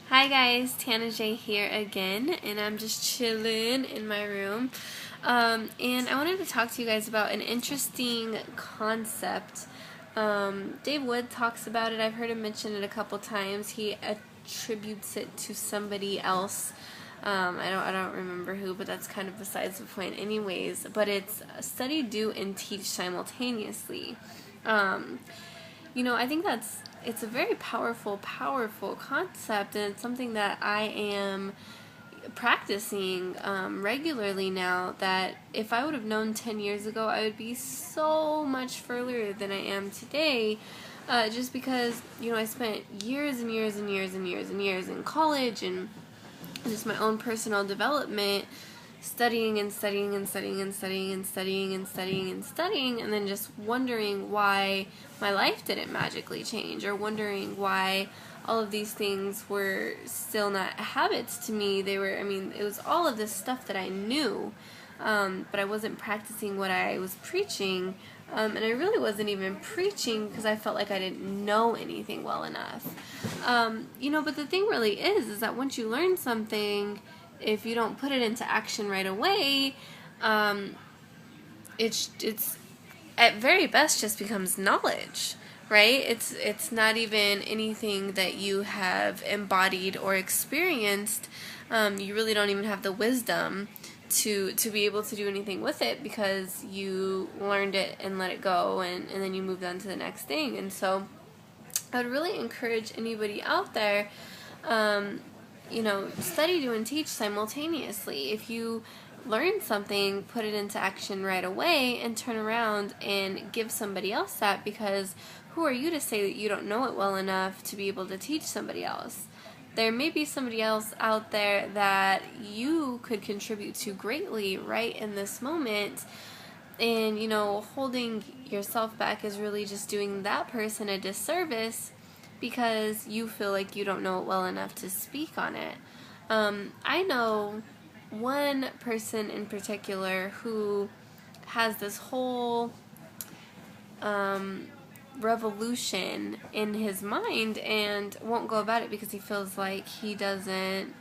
Hi guys, Tana J here again, and I'm just chilling in my room. And I wanted to talk to you guys about an interesting concept. Dave Wood talks about it. I've heard him mention it a couple times. He attributes it to somebody else. I don't remember who, but that's kind of besides the point anyways. But it's study, do, and teach simultaneously. I think it's a very powerful concept, and it's something that I am practicing regularly now, that if I would have known 10 years ago, I would be so much further than I am today, just because, I spent years and years and years and years and years in college and just my own personal development, studying and studying and studying and studying and studying and studying and studying, and then just wondering why my life didn't magically change, or wondering why all of these things were still not habits to me. It was all of this stuff that I knew, but I wasn't practicing what I was preaching, and I really wasn't even preaching because I felt like I didn't know anything well enough. But the thing really is that once you learn something, if you don't put it into action right away, it's at very best just becomes knowledge, right? It's not even anything that you have embodied or experienced. You really don't even have the wisdom to be able to do anything with it, because you learned it and let it go, and then you moved on to the next thing. And so I would really encourage anybody out there, study, do, and teach simultaneously. If you learn something, put it into action right away and turn around and give somebody else that, because who are you to say that you don't know it well enough to be able to teach somebody else? There may be somebody else out there that you could contribute to greatly right in this moment, and holding yourself back is really just doing that person a disservice, because you feel like you don't know it well enough to speak on it. I know one person in particular who has this whole revolution in his mind and won't go about it because he feels like he doesn't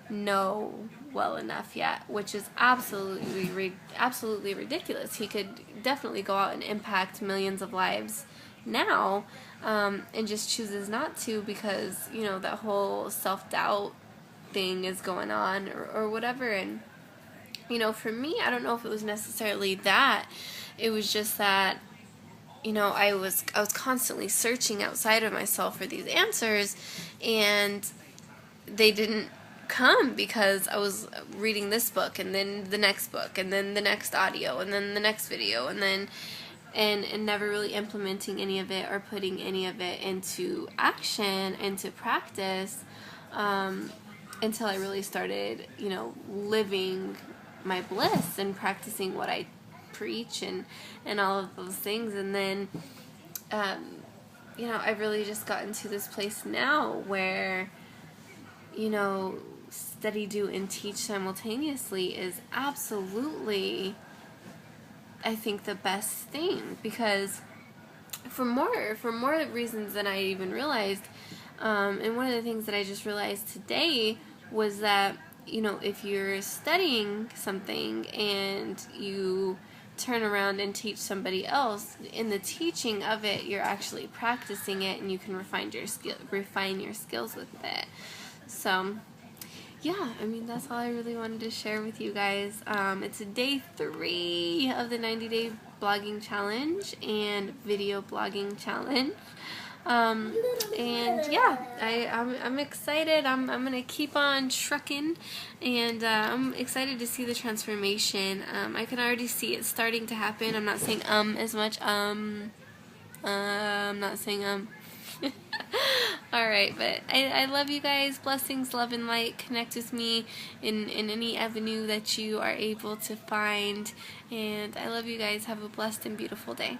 know well enough yet, which is absolutely ridiculous. He could definitely go out and impact millions of lives now, and just chooses not to because that whole self-doubt thing is going on, or whatever. And for me, I don't know if it was necessarily that. It was just that I was constantly searching outside of myself for these answers, and they didn't come because I was reading this book and then the next book and then the next audio and then the next video, and then and never really implementing any of it or putting any of it into action, into practice, until I really started living my bliss and practicing what I preach and all of those things. And then I've really just gotten to this place now where study, do, and teach simultaneously is absolutely, I think, the best thing, because for more reasons than I even realized. And one of the things that I just realized today was that if you're studying something and you turn around and teach somebody else, in the teaching of it, you're actually practicing it, and you can refine your skills with it. So yeah, that's all I really wanted to share with you guys. It's day 3 of the 90-day blogging challenge and video blogging challenge. And yeah, I'm excited. I'm gonna keep on trucking, and I'm excited to see the transformation. I can already see it starting to happen. I'm not saying as much. I'm not saying Alright, but I love you guys. Blessings, love, and light. Connect with me in any avenue that you are able to find. And I love you guys. Have a blessed and beautiful day.